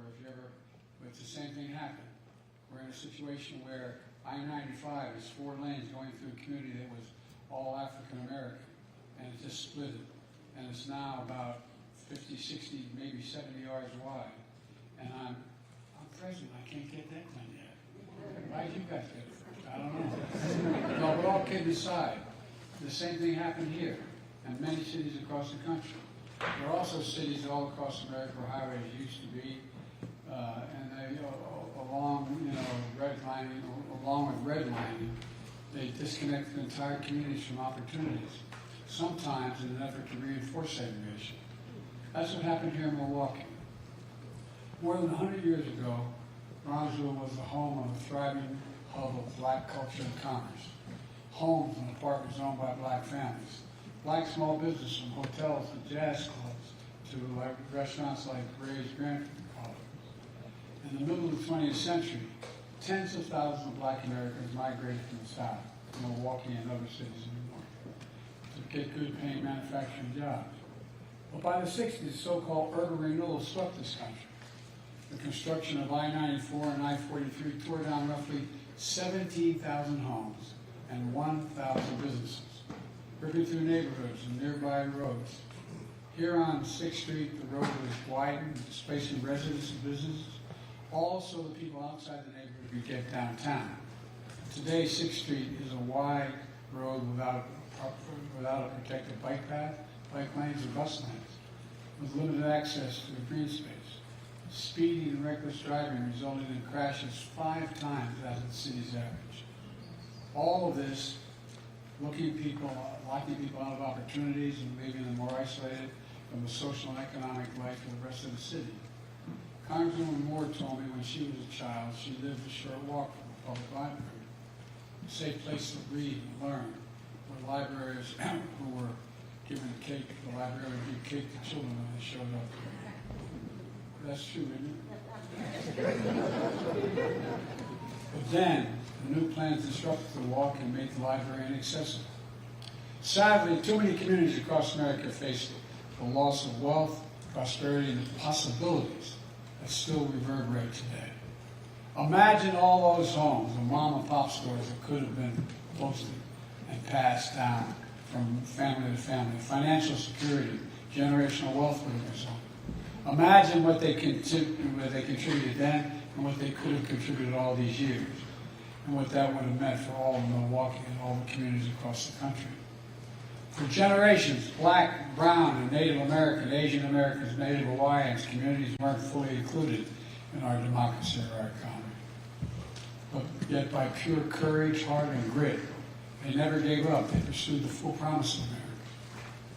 if you ever, but the same thing happened. We're in a situation where I-95 is 4 lanes going through a community that was all African American, and it just split it. And it's now about 50, 60, maybe 70 yards wide. And I'm president, I can't get that done yet. Why did you guys get it first? I don't know. No, but all kidding aside, the same thing happened here, and many cities across the country. There are also cities all across America where highways used to be, and they, along with redlining, they disconnect the entire communities from opportunities, sometimes in an effort to reinforce segregation. That's what happened here in Milwaukee. More than 100 years ago, Bronzeville was the home of a thriving hub of black culture and commerce. Homes and apartments owned by black families. Black small business from hotels to jazz clubs to restaurants like Ray's Grandfather. In the middle of the 20th century, tens of thousands of black Americans migrated from the South to Milwaukee and other cities in the North to get good paying manufacturing jobs. But by the 60s, so-called urban renewal swept this country. The construction of I-94 and I-43 tore down roughly 17,000 homes and 1,000 businesses, ripping through neighborhoods and nearby roads. Here on 6th Street, the road was widened, displacing residents and businesses, all so the people outside the neighborhood could get downtown. Today, 6th Street is a wide road without a protected bike path, bike lanes, or bus lanes, with limited access to the green space. Speeding and reckless driving resulted in crashes 5 times as the city's average. All of this locking people out of opportunities and leaving them more isolated from the social and economic life of the rest of the city. Congresswoman Moore told me when she was a child she lived a short walk from the public library, a safe place to read and learn, where librarians who were given cake, the librarian would give cake to children when they showed up. That's true, isn't it? But then, the new plans disrupted the walk and made the library inaccessible. Sadly, too many communities across America face the loss of wealth, prosperity, and the possibilities that still reverberate today. Imagine all those homes and mom and pop stores that could have been posted and passed down from family to family. Financial security, generational wealth would have resulted. Imagine what they contributed then and what they could have contributed all these years, and what that would have meant for all of Milwaukee and all the communities across the country. For generations, black, brown, and Native American, Asian Americans, Native Hawaiians, communities weren't fully included in our democracy or our economy. But yet by pure courage, heart, and grit, they never gave up. They pursued the full promise of America.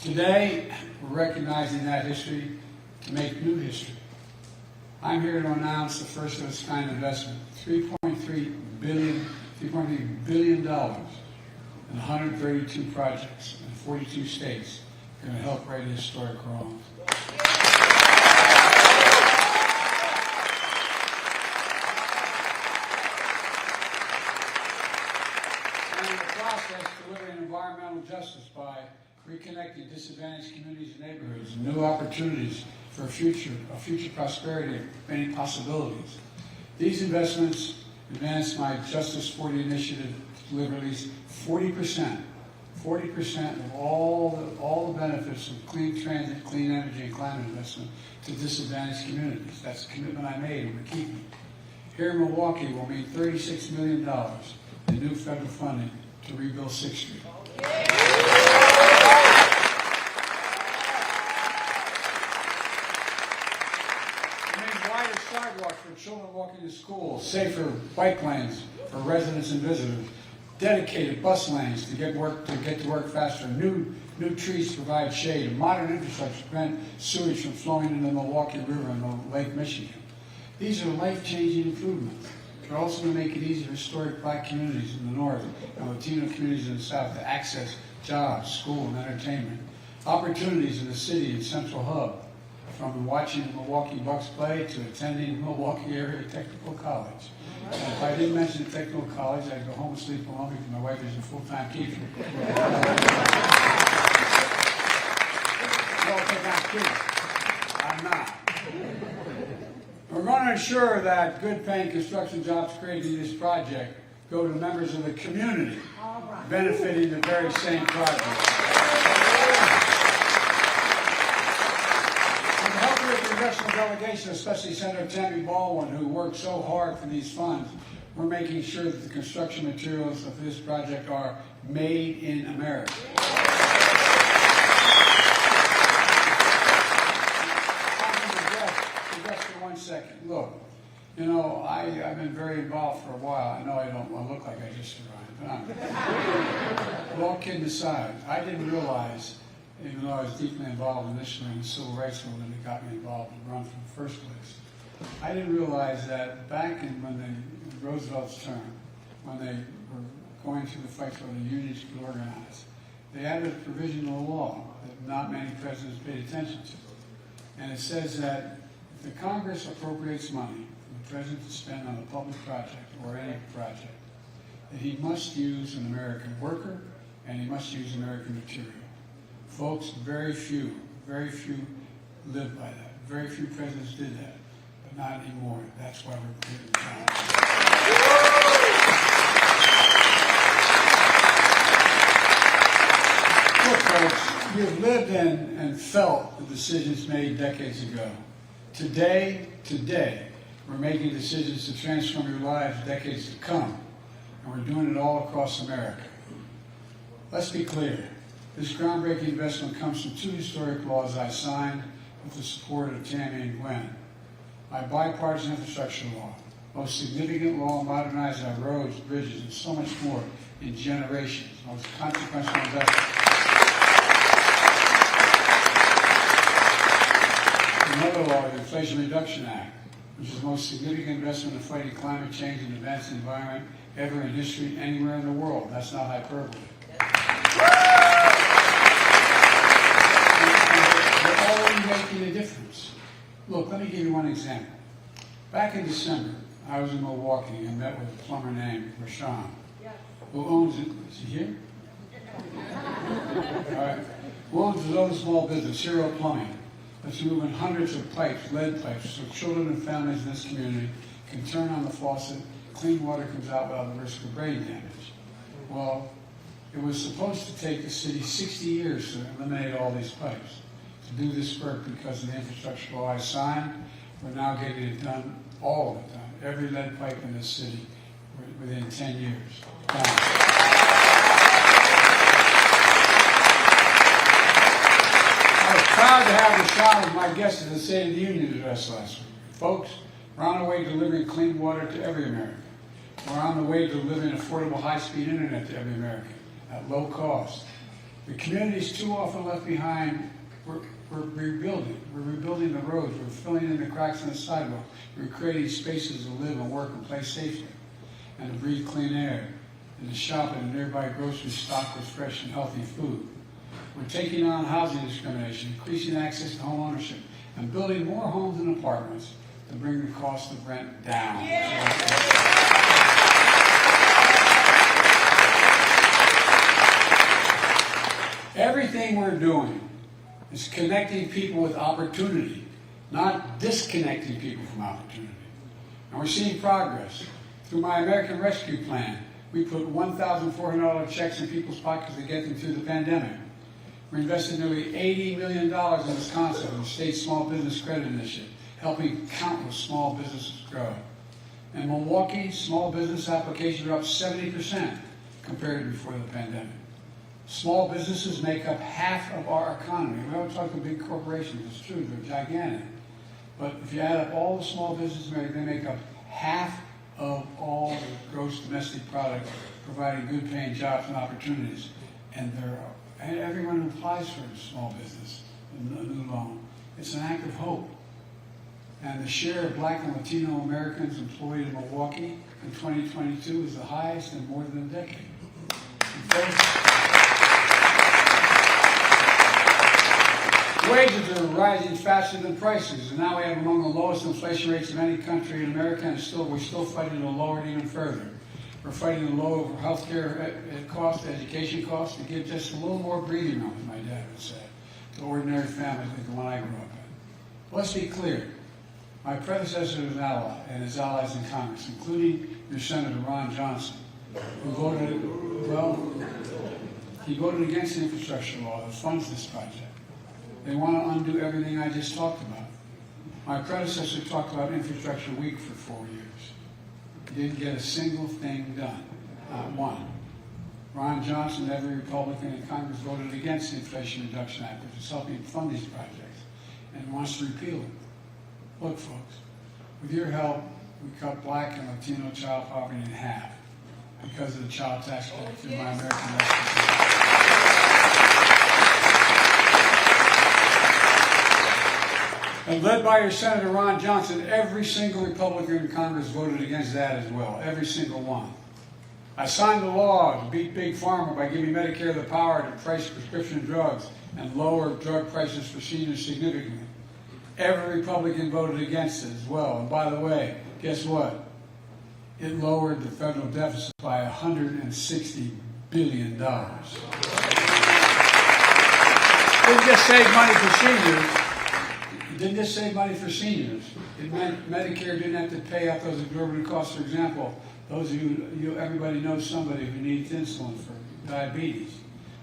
Today, we're recognizing that history to make new history. I'm here to announce the first of its kind investment, $3.3 billion in 132 projects in 42 states are going to help right historic wrongs. And in the process, delivering environmental justice by reconnecting disadvantaged communities and neighborhoods and new opportunities for a future prosperity and many possibilities. These investments advance my Justice 40 initiative to deliver at least 40% of all the benefits of clean transit, clean energy, and climate investment to disadvantaged communities. That's a commitment I made and we're keeping. Here in Milwaukee, we'll need $36 million in new federal funding to rebuild 6th Street. Sidewalks for children walking to school, safer bike lanes for residents and visitors, dedicated bus lanes to get to work faster, new trees to provide shade, and modern infrastructure to prevent sewage from flowing into the Milwaukee River and Lake Michigan. These are life-changing improvements. They're also going to make it easier for historic black communities in the north and Latino communities in the south to access jobs, school, and entertainment. Opportunities in the city and central hub, from watching the Milwaukee Bucks play to attending Milwaukee Area Technical College. And if I didn't mention technical college, I'd go home and sleep alone because my wife is a full-time teacher. You all think I'm kidding. I'm not. We're going sure that good paying construction jobs created in this project go to members of the community benefiting the very same project. With the help of the congressional delegation, especially Senator Tammy Baldwin, who worked so hard for these funds, we're making sure that the construction materials of this project are made in America. Just for 1 second. Look, you know, I've been very involved for a while. I know I don't look like I just arrived, but all kidding aside, I didn't realize, even though I was deeply involved initially in the civil rights movement that got me involved in run from the first place, I didn't realize that back in Roosevelt's term, when they were going through the fight so the unions could organize, they added a provision in the law that not many presidents paid attention to. And it says that if the Congress appropriates money for the president to spend on a public project or any project, that he must use an American worker and he must use American material. Folks, very few live by that. Very few presidents did that, but not anymore. That's why we're creating jobs. Look, folks, you've lived in and felt the decisions made decades ago. Today, we're making decisions to transform your lives decades to come, and we're doing it all across America. Let's be clear. This groundbreaking investment comes from 2 historic laws I signed with the support of Tammy and Gwen. My bipartisan infrastructure law, most significant law modernizing our roads, bridges, and so much more in generations, most consequential investment. Another law, the Inflation Reduction Act, which is the most significant investment in fighting climate change and advancing the environment ever in history anywhere in the world. That's not hyperbole. They're already making a difference. Look, let me give you one example. Back in December, I was in Milwaukee and met with a plumber named Rashawn, who owns it. Is he here? All right. Who owns his own small business, Hero Plumbing, that's moving hundreds of pipes, lead pipes, so children and families in this community can turn on the faucet, clean water comes out without the risk of brain damage. Well, it was supposed to take the city 60 years to eliminate all these pipes. To do this work, because of the infrastructure law I signed, we're now getting it done, all of it done. Every lead pipe in this city within 10 years. I was proud to have Rashawn as my guest at the State of the Union address last week. Folks, we're on the way to delivering clean water to every American. We're on the way to delivering affordable high-speed internet to every American at low cost. The communities too often left behind, we're rebuilding. We're rebuilding the roads. We're filling in the cracks in the sidewalk. We're creating spaces to live and work and play safely and to breathe clean air and to shop at a nearby grocery stocked with fresh and healthy food. We're taking on housing discrimination, increasing access to home ownership, and building more homes and apartments to bring the cost of rent down. Everything we're doing is connecting people with opportunity, not disconnecting people from opportunity. And we're seeing progress. Through my American Rescue Plan, we put $1,400 checks in people's pockets to get them through the pandemic. We invested nearly $80 million in Wisconsin in the state small business credit initiative, helping countless small businesses grow. In Milwaukee, small business applications are up 70% compared to before the pandemic. Small businesses make up half of our economy. We don't talk to big corporations, it's true, they're gigantic. But if you add up all the small businesses, they make up half of all the gross domestic product, providing good paying jobs and opportunities. And everyone who applies for a small business, a new loan, it's an act of hope. And the share of Black and Latino Americans employed in Milwaukee in 2022 is the highest in more than a decade. Wages are rising faster than prices, and now we have among the lowest inflation rates of any country in America, and we're still fighting to lower it even further. We're fighting to lower health care costs, education costs, to give just a little more breathing room, as my dad would say, to ordinary families like the one I grew up in. Let's be clear. My predecessor was an ally, and his allies in Congress, including your Senator Ron Johnson, who he voted against the infrastructure law that funds this project. They want to undo everything I just talked about. My predecessor talked about infrastructure week for 4 years. He didn't get a single thing done, not one. Ron Johnson and every Republican in Congress voted against the Inflation Reduction Act, which is helping fund these projects, and wants to repeal it. Look, folks, with your help, we cut Black and Latino child poverty in half because of the child tax credit through my American Rescue. And led by your Senator Ron Johnson, every single Republican in Congress voted against that as well, every single one. I signed the law to beat Big Pharma by giving Medicare the power to price prescription drugs and lower drug prices for seniors significantly. Every Republican voted against it as well. And by the way, guess what? It lowered the federal deficit by $160 billion. It didn't just save money for seniors. It didn't just save money for seniors. It meant Medicare didn't have to pay out those exorbitant costs. For example, those of you, everybody knows somebody who needs insulin for diabetes.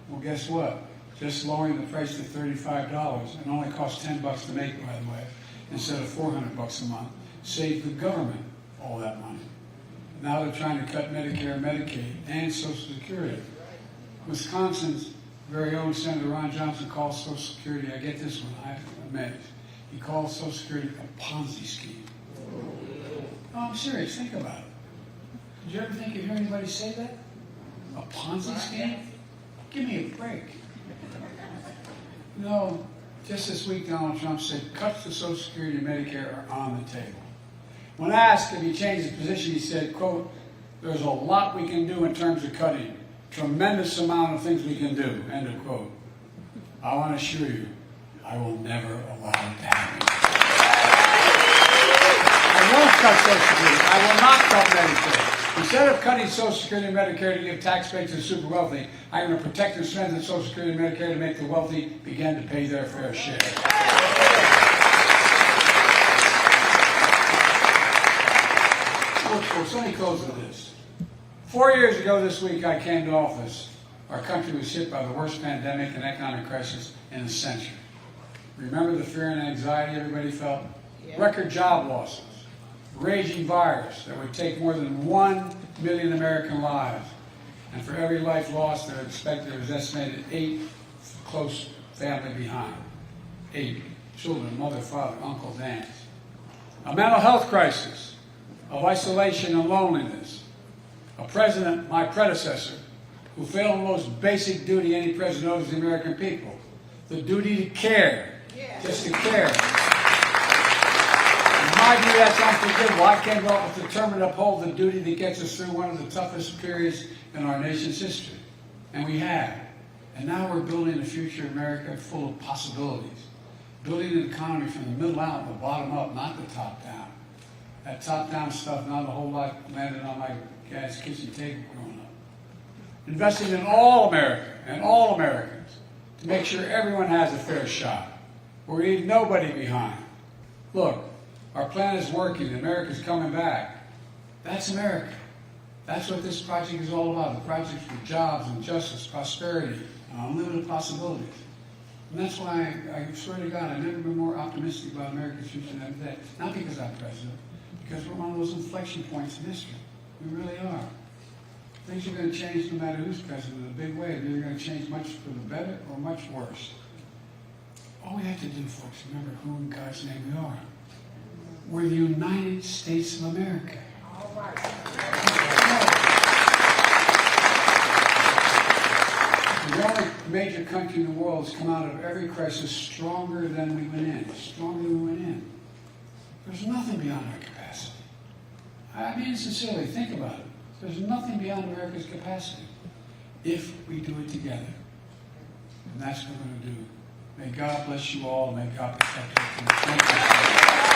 Well, guess what? Just lowering the price to $35, and only costs $10 to make, by the way, instead of $400 a month, saved the government all that money. Now they're trying to cut Medicare, Medicaid, and Social Security. Wisconsin's very own Senator Ron Johnson calls Social Security, I get this one, I'm amazed. He calls Social Security a Ponzi scheme. No, I'm serious, think about it. Did you ever think of hearing anybody say that? A Ponzi scheme? Give me a break. No, just this week Donald Trump said cuts to Social Security and Medicare are on the table. When asked if he changed his position, he said, quote, there's a lot we can do in terms of cutting. Tremendous amount of things we can do, end of quote. I want to assure you, I will never allow it to happen. I won't cut Social Security. I will not cut Medicare. Instead of cutting Social Security and Medicare to give tax breaks to the super wealthy, I'm going to protect and strengthen Social Security and Medicare to make the wealthy begin to pay their fair share. Look, let me close with this. 4 years ago this week, I came to office. Our country was hit by the worst pandemic and economic crisis in a century. Remember the fear and anxiety everybody felt? Yeah. Record job losses. Raging virus that would take more than 1 million American lives. And for every life lost, there was estimated 8 close family behind. 8 children, mother, father, uncles, aunts. A mental health crisis of isolation and loneliness. A president, my predecessor, who failed the most basic duty any president owes the American people. The duty to care. Yeah. Just to care. In my view, that's unforgivable. I came up with determined to uphold the duty that gets us through one of the toughest periods in our nation's history. And we have. And now we're building a future America full of possibilities. Building an economy from the middle out and the bottom up, not the top down. That top down stuff, not a whole lot landed on my dad's kitchen table growing up. Investing in all America and all Americans to make sure everyone has a fair shot. We leave nobody behind. Look, our plan is working. America's coming back. That's America. That's what this project is all about. The project for jobs and justice, prosperity, and unlimited possibilities. And that's why I swear to God, I've never been more optimistic about America's future than today. Not because I'm president, because we're one of those inflection points in history. We really are. Things are going to change no matter who's president in a big way. They're either going to change much for the better or much worse. All we have to do, folks, remember who in God's name we are. We're the United States of America. All right. The only major country in the world has come out of every crisis stronger than we went in. Stronger than we went in. There's nothing beyond our capacity. I mean, sincerely, think about it. There's nothing beyond America's capacity if we do it together. And that's what we're going to do. May God bless you all, and may God protect you. Thank you.